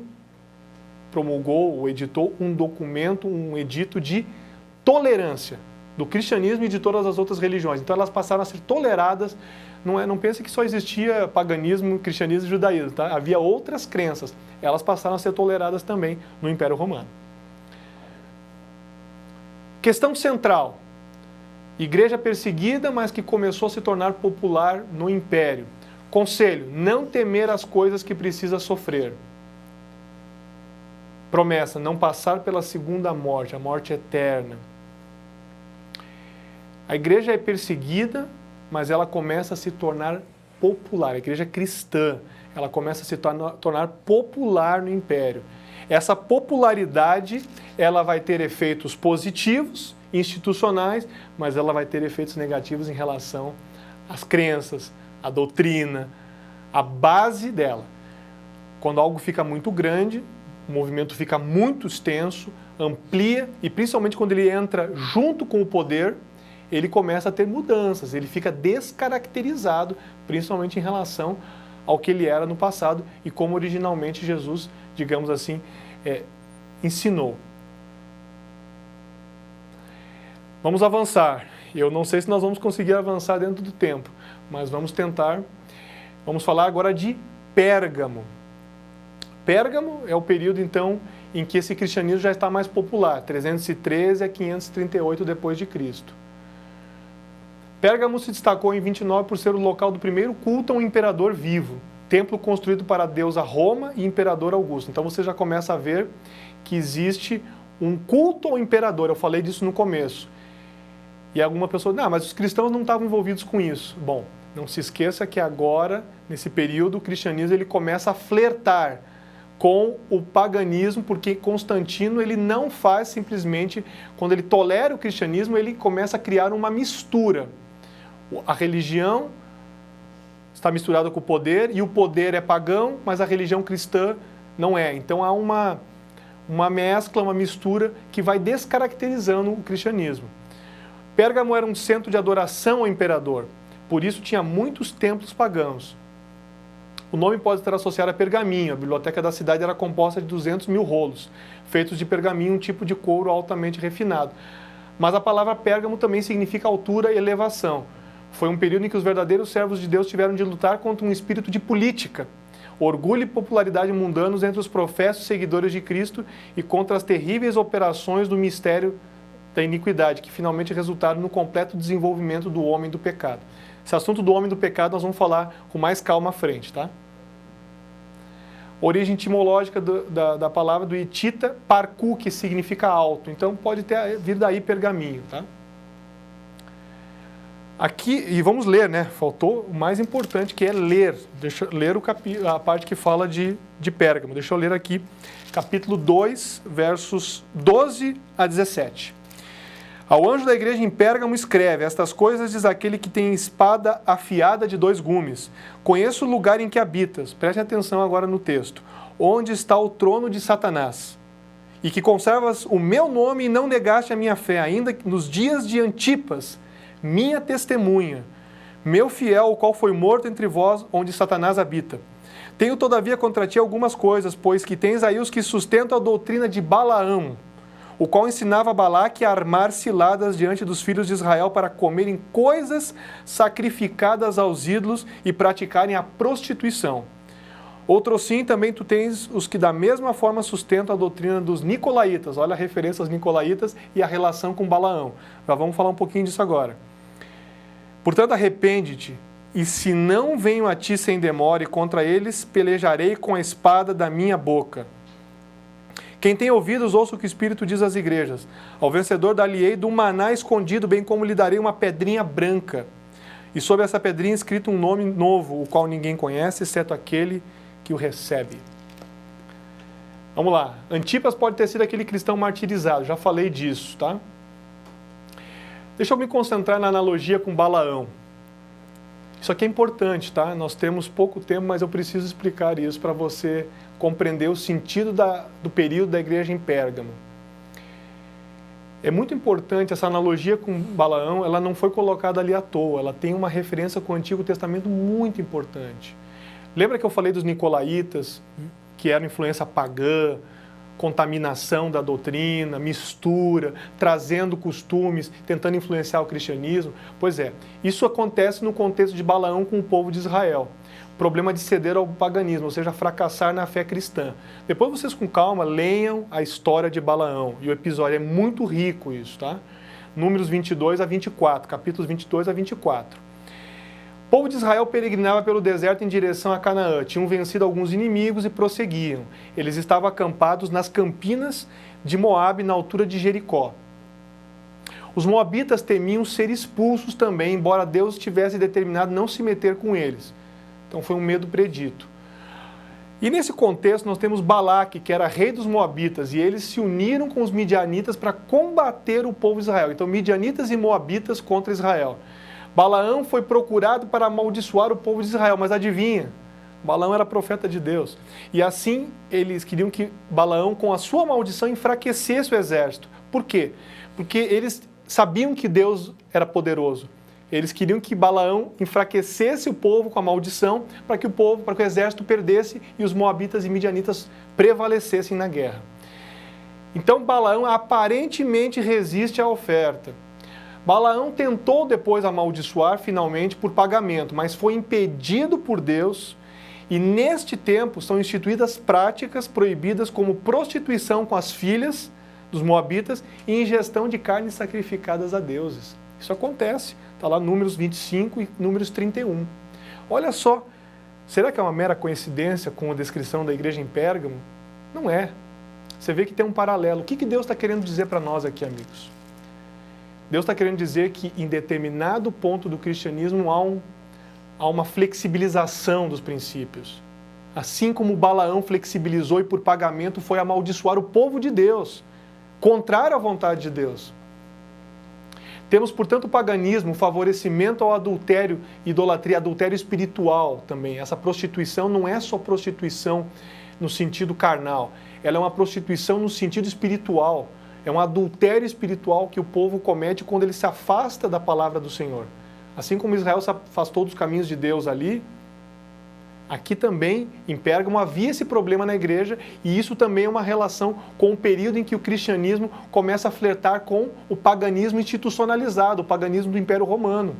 promulgou ou editou um documento, um edito de tolerância do cristianismo e de todas as outras religiões. Então elas passaram a ser toleradas. Não pense que só existia paganismo, cristianismo e judaísmo, tá? Havia outras crenças. Elas passaram a ser toleradas também no Império Romano. Questão central. Igreja perseguida, mas que começou a se tornar popular no Império. Conselho, não temer as coisas que precisa sofrer. Promessa, não passar pela segunda morte, a morte eterna. A igreja é perseguida, mas ela começa a se tornar popular. A igreja cristã, ela começa a se tornar popular no Império. Essa popularidade, ela vai ter efeitos positivos, institucionais, mas ela vai ter efeitos negativos em relação às crenças, à doutrina, à base dela. Quando algo fica muito grande, o movimento fica muito extenso, amplia, e principalmente quando ele entra junto com o poder, ele começa a ter mudanças, ele fica descaracterizado, principalmente em relação ao que ele era no passado e como originalmente Jesus, digamos assim, ensinou. Vamos avançar. Eu não sei se nós vamos conseguir avançar dentro do tempo, mas vamos tentar. Vamos falar agora de Pérgamo. Pérgamo é o período, então, em que esse cristianismo já está mais popular, 313 a 538 depois de Cristo. Pérgamo se destacou em 29 por ser o local do primeiro culto a um imperador vivo, templo construído para a deusa Roma e imperador Augusto. Então você já começa a ver que existe um culto ao imperador, eu falei disso no começo. E alguma pessoa, não, mas os cristãos não estavam envolvidos com isso. Bom, não se esqueça que agora, nesse período, o cristianismo ele começa a flertar com o paganismo, porque Constantino ele não faz simplesmente, quando ele tolera o cristianismo, ele começa a criar uma mistura. A religião está misturada com o poder, e o poder é pagão, mas a religião cristã não é. Então há uma mescla, uma mistura que vai descaracterizando o cristianismo. Pérgamo era um centro de adoração ao imperador, por isso tinha muitos templos pagãos. O nome pode estar associado a pergaminho. A biblioteca da cidade era composta de 200 mil rolos, feitos de pergaminho, um tipo de couro altamente refinado. Mas a palavra Pérgamo também significa altura e elevação. Foi um período em que os verdadeiros servos de Deus tiveram de lutar contra um espírito de política, orgulho e popularidade mundanos entre os professos seguidores de Cristo e contra as terríveis operações do mistério da iniquidade, que finalmente resultaram no completo desenvolvimento do homem do pecado. Esse assunto do homem do pecado nós vamos falar com mais calma à frente, tá? Origem etimológica da palavra do hitita, parku, que significa alto. Então pode ter vir daí pergaminho, tá? Aqui, e vamos ler, né? Faltou o mais importante, que é ler. Deixa eu ler a parte que fala de Pérgamo. Deixa eu ler aqui, capítulo 2, versos 12 a 17. Ao anjo da igreja em Pérgamo escreve: estas coisas diz aquele que tem espada afiada de 2 gumes. Conheço o lugar em que habitas, preste atenção agora no texto, onde está o trono de Satanás, e que conservas o meu nome e não negaste a minha fé, ainda nos dias de Antipas, minha testemunha, meu fiel, o qual foi morto entre vós, onde Satanás habita. Tenho todavia contra ti algumas coisas, pois que tens aí os que sustentam a doutrina de Balaão, o qual ensinava a Balaque a armar ciladas diante dos filhos de Israel para comerem coisas sacrificadas aos ídolos e praticarem a prostituição. Outro sim, também tu tens os que da mesma forma sustentam a doutrina dos Nicolaítas. Olha a referência aos Nicolaítas e a relação com Balaão. Já vamos falar um pouquinho disso agora. Portanto, arrepende-te, e se não venho a ti sem demora, e contra eles pelejarei com a espada da minha boca. Quem tem ouvidos, ouça o que o Espírito diz às igrejas. Ao vencedor dar-lhe-ei do maná escondido, bem como lhe darei uma pedrinha branca. E sobre essa pedrinha escrito um nome novo, o qual ninguém conhece, exceto aquele que o recebe. Vamos lá. Antipas pode ter sido aquele cristão martirizado, já falei disso, tá? Deixa eu me concentrar na analogia com Balaão. Isso aqui é importante, tá? Nós temos pouco tempo, mas eu preciso explicar isso para você compreender o sentido do período da igreja em Pérgamo. É muito importante essa analogia com Balaão, ela não foi colocada ali à toa, ela tem uma referência com o Antigo Testamento muito importante. Lembra que eu falei dos Nicolaítas, que eram influência pagã, contaminação da doutrina, mistura, trazendo costumes, tentando influenciar o cristianismo? Pois é, isso acontece no contexto de Balaão com o povo de Israel. Problema de ceder ao paganismo, ou seja, fracassar na fé cristã. Depois vocês com calma leiam a história de Balaão, e o episódio é muito rico isso, tá? Números 22 a 24, capítulos 22 a 24. O povo de Israel peregrinava pelo deserto em direção a Canaã, tinham vencido alguns inimigos e prosseguiam. Eles estavam acampados nas campinas de Moabe, na altura de Jericó. Os moabitas temiam ser expulsos também, embora Deus tivesse determinado não se meter com eles. Então foi um medo predito. E nesse contexto nós temos Balaque, que era rei dos moabitas, e eles se uniram com os midianitas para combater o povo de Israel. Então midianitas e moabitas contra Israel. Balaão foi procurado para amaldiçoar o povo de Israel, mas adivinha? Balaão era profeta de Deus. E assim eles queriam que Balaão, com a sua maldição, enfraquecesse o exército. Por quê? Porque eles sabiam que Deus era poderoso. Eles queriam que Balaão enfraquecesse o povo com a maldição para que o exército perdesse e os moabitas e midianitas prevalecessem na guerra. Então Balaão aparentemente resiste à oferta. Balaão tentou depois amaldiçoar finalmente por pagamento, mas foi impedido por Deus, e neste tempo são instituídas práticas proibidas como prostituição com as filhas dos moabitas e ingestão de carnes sacrificadas a deuses. Isso acontece, está lá Números 25 e Números 31. Olha só, será que é uma mera coincidência com a descrição da igreja em Pérgamo? Não é. Você vê que tem um paralelo. O que Deus está querendo dizer para nós aqui, amigos? Deus está querendo dizer que em determinado ponto do cristianismo há uma flexibilização dos princípios. Assim como Balaão flexibilizou e por pagamento foi amaldiçoar o povo de Deus, contrário à vontade de Deus. Temos, portanto, o paganismo, o favorecimento ao adultério, idolatria, adultério espiritual também. Essa prostituição não é só prostituição no sentido carnal, ela é uma prostituição no sentido espiritual. É um adultério espiritual que o povo comete quando ele se afasta da palavra do Senhor. Assim como Israel se afastou dos caminhos de Deus ali, aqui também, em Pérgamo, havia esse problema na igreja, e isso também é uma relação com o período em que o cristianismo começa a flertar com o paganismo institucionalizado, o paganismo do Império Romano.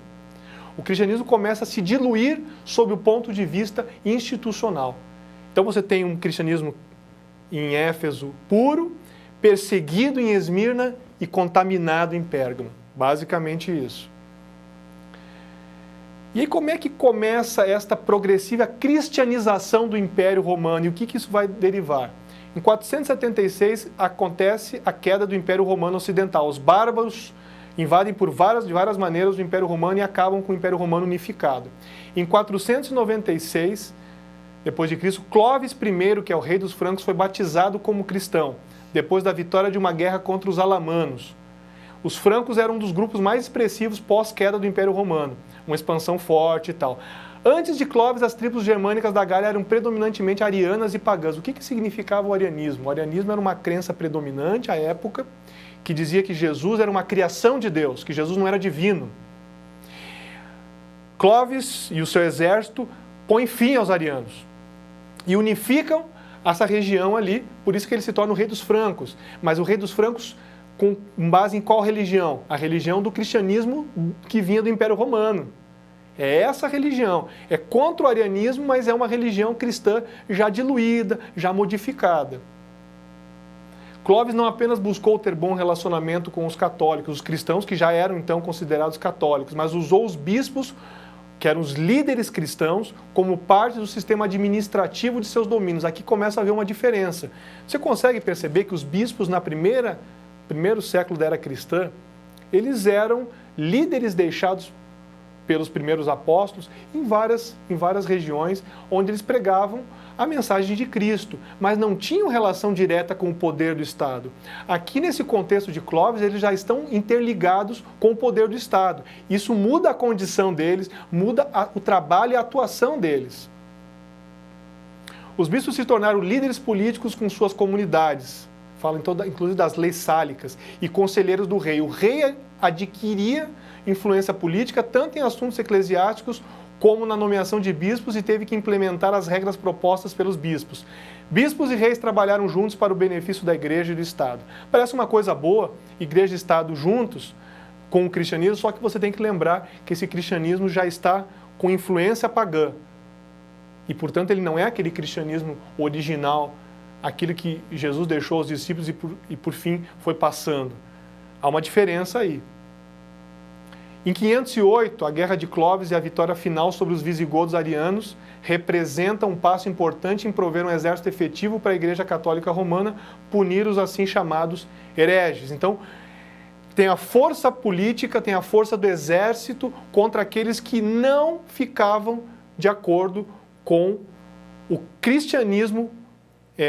O cristianismo começa a se diluir sob o ponto de vista institucional. Então você tem um cristianismo em Éfeso puro, perseguido em Esmirna e contaminado em Pérgamo. Basicamente isso. E aí como é que começa esta progressiva cristianização do Império Romano? E o que isso vai derivar? Em 476 acontece a queda do Império Romano Ocidental. Os bárbaros invadem de várias maneiras o Império Romano e acabam com o Império Romano unificado. Em 496, depois de Cristo, Clovis I, que é o rei dos francos, foi batizado como cristão, depois da vitória de uma guerra contra os alamanos. Os francos eram um dos grupos mais expressivos pós-queda do Império Romano, uma expansão forte e tal. Antes de Clovis, as tribos germânicas da Gália eram predominantemente arianas e pagãs. O que significava o arianismo? O arianismo era uma crença predominante à época, que dizia que Jesus era uma criação de Deus, que Jesus não era divino. Clovis e o seu exército põem fim aos arianos e unificam essa região ali, por isso que ele se torna o rei dos francos. Mas o rei dos francos com base em qual religião? A religião do cristianismo que vinha do Império Romano. É essa religião. É contra o arianismo, mas é uma religião cristã já diluída, já modificada. Clovis não apenas buscou ter bom relacionamento com os católicos, os cristãos que já eram então considerados católicos, mas usou os bispos, que eram os líderes cristãos, como parte do sistema administrativo de seus domínios. Aqui começa a haver uma diferença. Você consegue perceber que os bispos na primeiro século da era cristã, eles eram líderes deixados pelos primeiros apóstolos em várias regiões onde eles pregavam a mensagem de Cristo, mas não tinham relação direta com o poder do Estado. Aqui nesse contexto de Clovis, eles já estão interligados com o poder do Estado. Isso muda a condição deles, muda o trabalho e a atuação deles. Os bispos se tornaram líderes políticos com suas comunidades, falam inclusive das leis sálicas, e conselheiros do rei. O rei adquiria influência política tanto em assuntos eclesiásticos como na nomeação de bispos e teve que implementar as regras propostas pelos bispos. Bispos e reis trabalharam juntos para o benefício da igreja e do Estado. Parece uma coisa boa, igreja e Estado juntos com o cristianismo, só que você tem que lembrar que esse cristianismo já está com influência pagã. E, portanto, ele não é aquele cristianismo original, aquilo que Jesus deixou aos discípulos e por fim foi passando. Há uma diferença aí. Em 508, a Guerra de Clovis e a vitória final sobre os visigodos arianos representam um passo importante em prover um exército efetivo para a Igreja Católica Romana punir os assim chamados hereges. Então, tem a força política, tem a força do exército contra aqueles que não ficavam de acordo com o cristianismo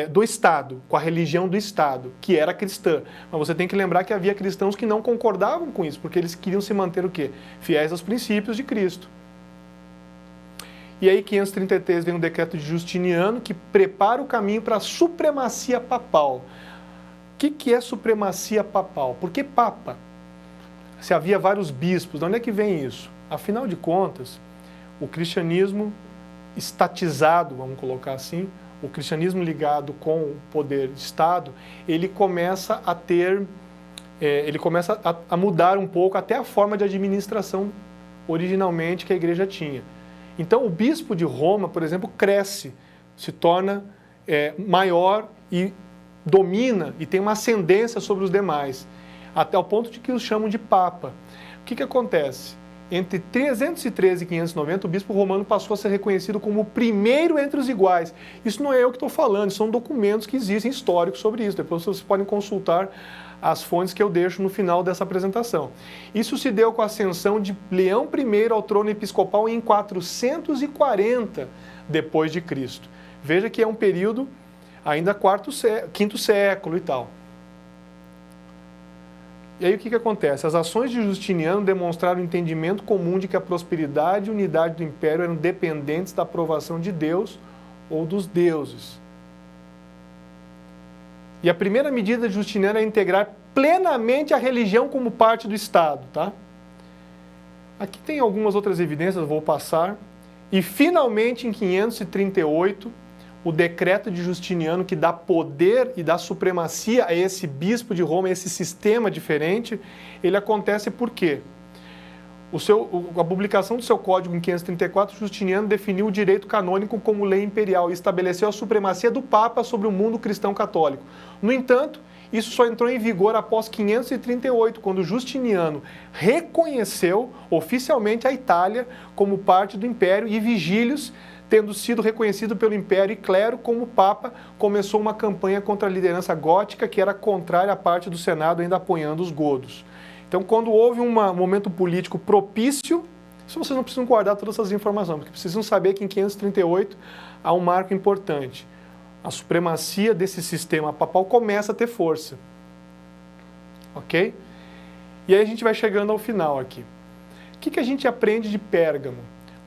do Estado, com a religião do Estado, que era cristã. Mas você tem que lembrar que havia cristãos que não concordavam com isso, porque eles queriam se manter o quê? Fiéis aos princípios de Cristo. E aí, em 533, vem um decreto de Justiniano que prepara o caminho para a supremacia papal. O que é supremacia papal? Por que Papa? se havia vários bispos. De onde é que vem isso? Afinal de contas, o cristianismo estatizado, vamos colocar assim, o cristianismo ligado com o poder de Estado, ele começa a ter, a mudar um pouco até a forma de administração originalmente que a igreja tinha. Então o bispo de Roma, por exemplo, cresce, se torna maior e domina e tem uma ascendência sobre os demais, até o ponto de que os chamam de Papa. O que acontece? Entre 313 e 590, o bispo romano passou a ser reconhecido como o primeiro entre os iguais. Isso não é eu que estou falando, são documentos que existem históricos sobre isso. Depois vocês podem consultar as fontes que eu deixo no final dessa apresentação. Isso se deu com a ascensão de Leão I ao trono episcopal em 440 depois de Cristo. Veja que é um período ainda quinto século e tal. E aí o que acontece? As ações de Justiniano demonstraram o entendimento comum de que a prosperidade e unidade do império eram dependentes da aprovação de Deus ou dos deuses. E a primeira medida de Justiniano é integrar plenamente a religião como parte do Estado. Tá? Aqui tem algumas outras evidências, vou passar. E finalmente, em 538, o decreto de Justiniano, que dá poder e dá supremacia a esse bispo de Roma, a esse sistema diferente, ele acontece por quê? A publicação do seu código em 534, Justiniano definiu o direito canônico como lei imperial e estabeleceu a supremacia do Papa sobre o mundo cristão católico. No entanto, isso só entrou em vigor após 538, quando Justiniano reconheceu oficialmente a Itália como parte do Império e Vigílios, tendo sido reconhecido pelo Império e clero como Papa, começou uma campanha contra a liderança gótica que era contrária à parte do Senado, ainda apoiando os godos. Então, quando houve um momento político propício, isso vocês não precisam guardar todas essas informações, porque precisam saber que em 538 há um marco importante. A supremacia desse sistema papal começa a ter força. Ok? E aí a gente vai chegando ao final aqui. O que a gente aprende de Pérgamo?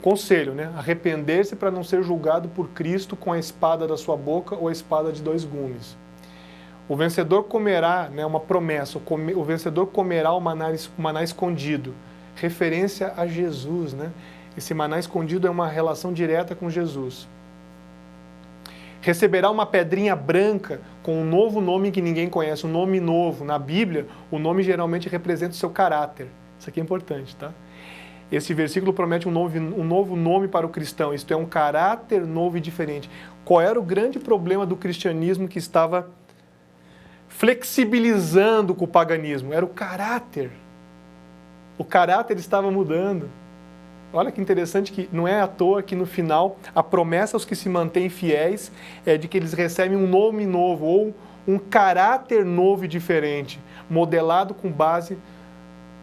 Conselho, né? Arrepender-se para não ser julgado por Cristo com a espada da sua boca ou a espada de dois gumes. O vencedor comerá, né, uma promessa, o vencedor comerá o maná escondido, referência a Jesus, né? Esse maná escondido é uma relação direta com Jesus. Receberá uma pedrinha branca com um novo nome que ninguém conhece, um nome novo. Na Bíblia, o nome geralmente representa o seu caráter. Isso aqui é importante, tá? Esse versículo promete um novo nome para o cristão, isto é, um caráter novo e diferente. Qual era o grande problema do cristianismo que estava flexibilizando com o paganismo? Era o caráter. O caráter estava mudando. Olha que interessante que não é à toa que no final a promessa aos que se mantêm fiéis é de que eles recebem um nome novo ou um caráter novo e diferente, modelado com base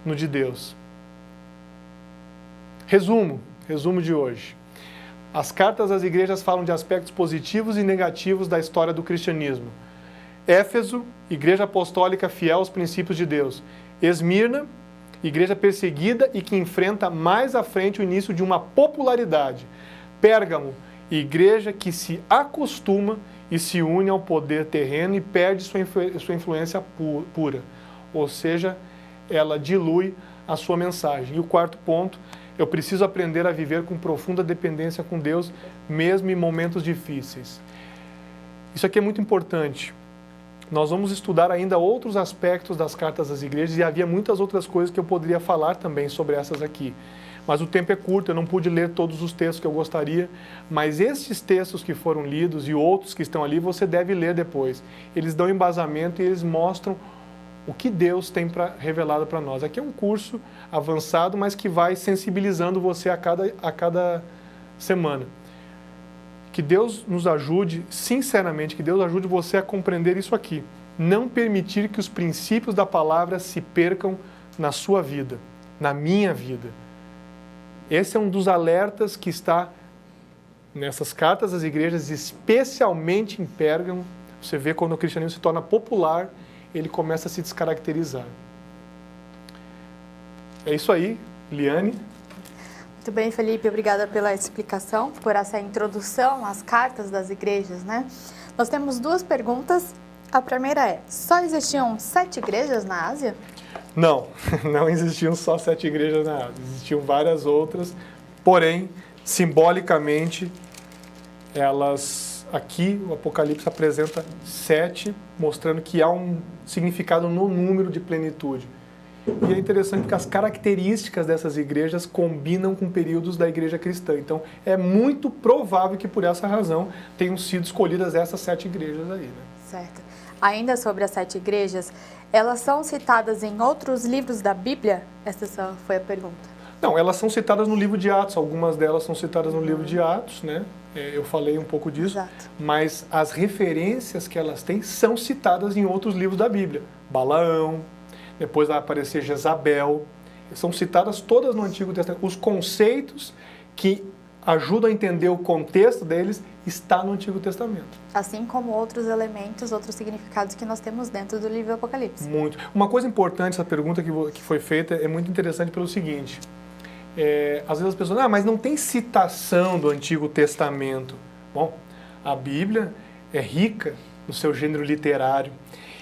no de Deus. Resumo de hoje. As cartas às igrejas falam de aspectos positivos e negativos da história do cristianismo. Éfeso, igreja apostólica fiel aos princípios de Deus. Esmirna, igreja perseguida e que enfrenta mais à frente o início de uma popularidade. Pérgamo, igreja que se acostuma e se une ao poder terreno e perde sua influência pura. Ou seja, ela dilui a sua mensagem. E o quarto ponto, eu preciso aprender a viver com profunda dependência com Deus, mesmo em momentos difíceis. Isso aqui é muito importante. Nós vamos estudar ainda outros aspectos das cartas às igrejas e havia muitas outras coisas que eu poderia falar também sobre essas aqui. Mas o tempo é curto, eu não pude ler todos os textos que eu gostaria, mas esses textos que foram lidos e outros que estão ali, você deve ler depois. Eles dão embasamento e eles mostram o que Deus tem revelado para nós. Aqui é um curso avançado, mas que vai sensibilizando você a cada semana. Que Deus nos ajude, sinceramente, que Deus ajude você a compreender isso aqui. Não permitir que os princípios da palavra se percam na sua vida, na minha vida. Esse é um dos alertas que está nessas cartas às igrejas, especialmente em Pérgamo. Você vê quando o cristianismo se torna popular, ele começa a se descaracterizar. É isso aí, Liane. Muito bem, Felipe, obrigada pela explicação, por essa introdução às cartas das igrejas, né? Nós temos duas perguntas. A primeira é, só existiam 7 igrejas na Ásia? Não, não existiam só 7 igrejas na Ásia, existiam várias outras, porém, simbolicamente, aqui o Apocalipse apresenta 7, mostrando que há um significado no número de plenitude. E é interessante porque as características dessas igrejas combinam com períodos da igreja cristã. Então, é muito provável que por essa razão tenham sido escolhidas essas 7 igrejas aí, né? Certo. Ainda sobre as 7 igrejas, elas são citadas em outros livros da Bíblia? Essa só foi a pergunta. Não, elas são citadas no livro de Atos. Algumas delas são citadas no livro de Atos, né? Eu falei um pouco disso. Exato. Mas as referências que elas têm são citadas em outros livros da Bíblia. Balaão, depois vai aparecer Jezabel. São citadas todas no Antigo Testamento. Os conceitos que ajudam a entender o contexto deles está no Antigo Testamento. Assim como outros elementos, outros significados que nós temos dentro do livro do Apocalipse. Muito. Uma coisa importante, essa pergunta que foi feita é muito interessante pelo seguinte. Às vezes as pessoas, mas não tem citação do Antigo Testamento. Bom, a Bíblia é rica no seu gênero literário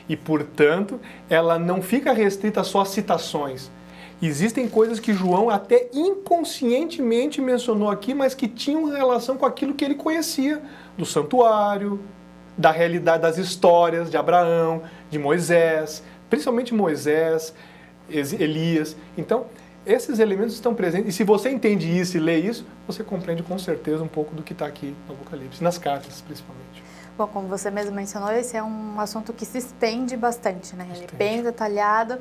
e, portanto, ela não fica restrita só a citações. Existem coisas que João até inconscientemente mencionou aqui, mas que tinham relação com aquilo que ele conhecia do santuário, da realidade das histórias de Abraão, de Moisés, principalmente Moisés, Elias. Então, esses elementos estão presentes. E se você entende isso e lê isso, você compreende com certeza um pouco do que está aqui no Apocalipse, nas cartas principalmente. Bom, como você mesmo mencionou, esse é um assunto que se estende bastante, né? Ele é bem detalhado.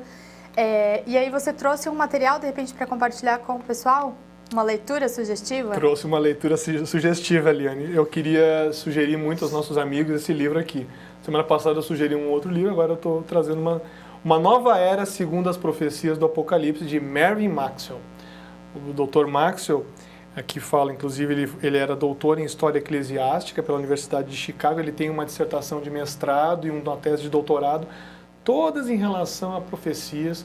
E aí você trouxe um material, de repente, para compartilhar com o pessoal? Uma leitura sugestiva? Trouxe uma leitura sugestiva, Eliane. Eu queria sugerir muito aos nossos amigos esse livro aqui. Semana passada eu sugeri um outro livro, agora eu estou trazendo uma nova era segundo as profecias do Apocalipse, de Mervyn Maxwell. O Dr. Maxwell, aqui fala, inclusive, ele era doutor em História Eclesiástica pela Universidade de Chicago, ele tem uma dissertação de mestrado e uma tese de doutorado, todas em relação a profecias.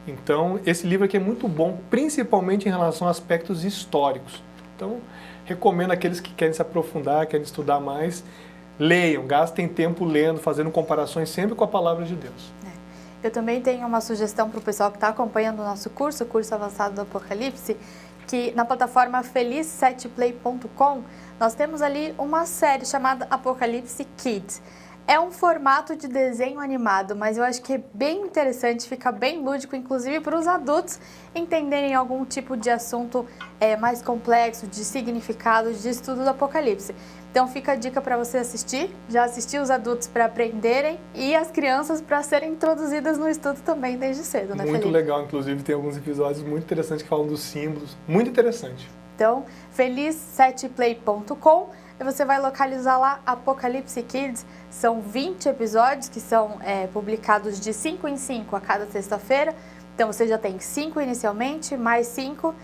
Então, esse livro aqui é muito bom, principalmente em relação a aspectos históricos. Então, recomendo aqueles que querem se aprofundar, querem estudar mais, leiam, gastem tempo lendo, fazendo comparações sempre com a Palavra de Deus. Eu também tenho uma sugestão para o pessoal que está acompanhando o nosso curso, o curso avançado do Apocalipse, que na plataforma feliz7play.com nós temos ali uma série chamada Apocalipse Kids. É um formato de desenho animado, mas eu acho que é bem interessante, fica bem lúdico, inclusive para os adultos entenderem algum tipo de assunto mais complexo, de significado, de estudo do Apocalipse. Então fica a dica para você assistir, já assistir os adultos para aprenderem e as crianças para serem introduzidas no estudo também desde cedo, né, Muito Felipe? legal, inclusive tem alguns episódios muito interessantes que falam dos símbolos, muito interessante. Então, feliz7play.com e você vai localizar lá Apocalipse Kids. São 20 episódios que são publicados de 5 em 5 a cada sexta-feira. Então você já tem 5 inicialmente, mais 5,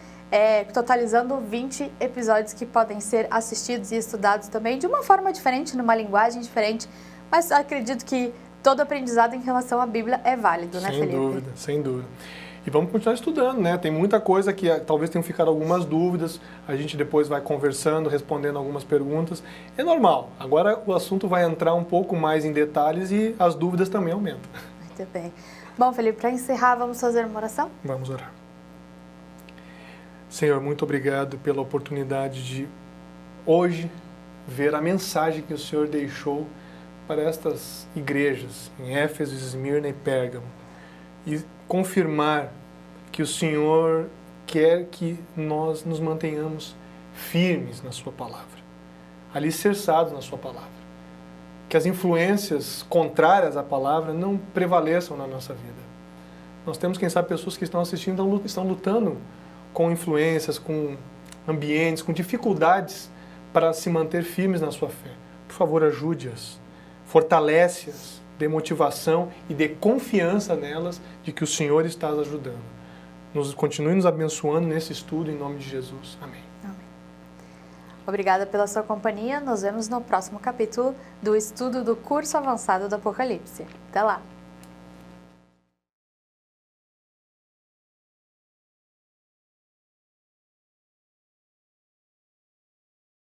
totalizando 20 episódios que podem ser assistidos e estudados também de uma forma diferente, numa linguagem diferente. Mas acredito que todo aprendizado em relação à Bíblia é válido, né, Felipe? Sem dúvida, sem dúvida. E vamos continuar estudando, né? Tem muita coisa que talvez tenham ficado algumas dúvidas, a gente depois vai conversando, respondendo algumas perguntas. É normal, agora o assunto vai entrar um pouco mais em detalhes e as dúvidas também aumentam. Muito bem. Bom, Felipe, para encerrar, vamos fazer uma oração? Vamos orar. Senhor, muito obrigado pela oportunidade de hoje ver a mensagem que o Senhor deixou para estas igrejas, em Éfeso, Esmirna e Pérgamo, e confirmar que o Senhor quer que nós nos mantenhamos firmes na sua palavra, alicerçados na sua palavra, que as influências contrárias à palavra não prevaleçam na nossa vida. Nós temos, quem sabe, pessoas que estão assistindo, estão lutando com influências, com ambientes, com dificuldades para se manter firmes na sua fé. Por favor, ajude-as, fortalece-as, dê motivação e dê confiança nelas de que o Senhor está as ajudando. Continue nos abençoando nesse estudo, em nome de Jesus. Amém. Amém. Obrigada pela sua companhia. Nos vemos no próximo capítulo do estudo do curso avançado do Apocalipse. Até lá!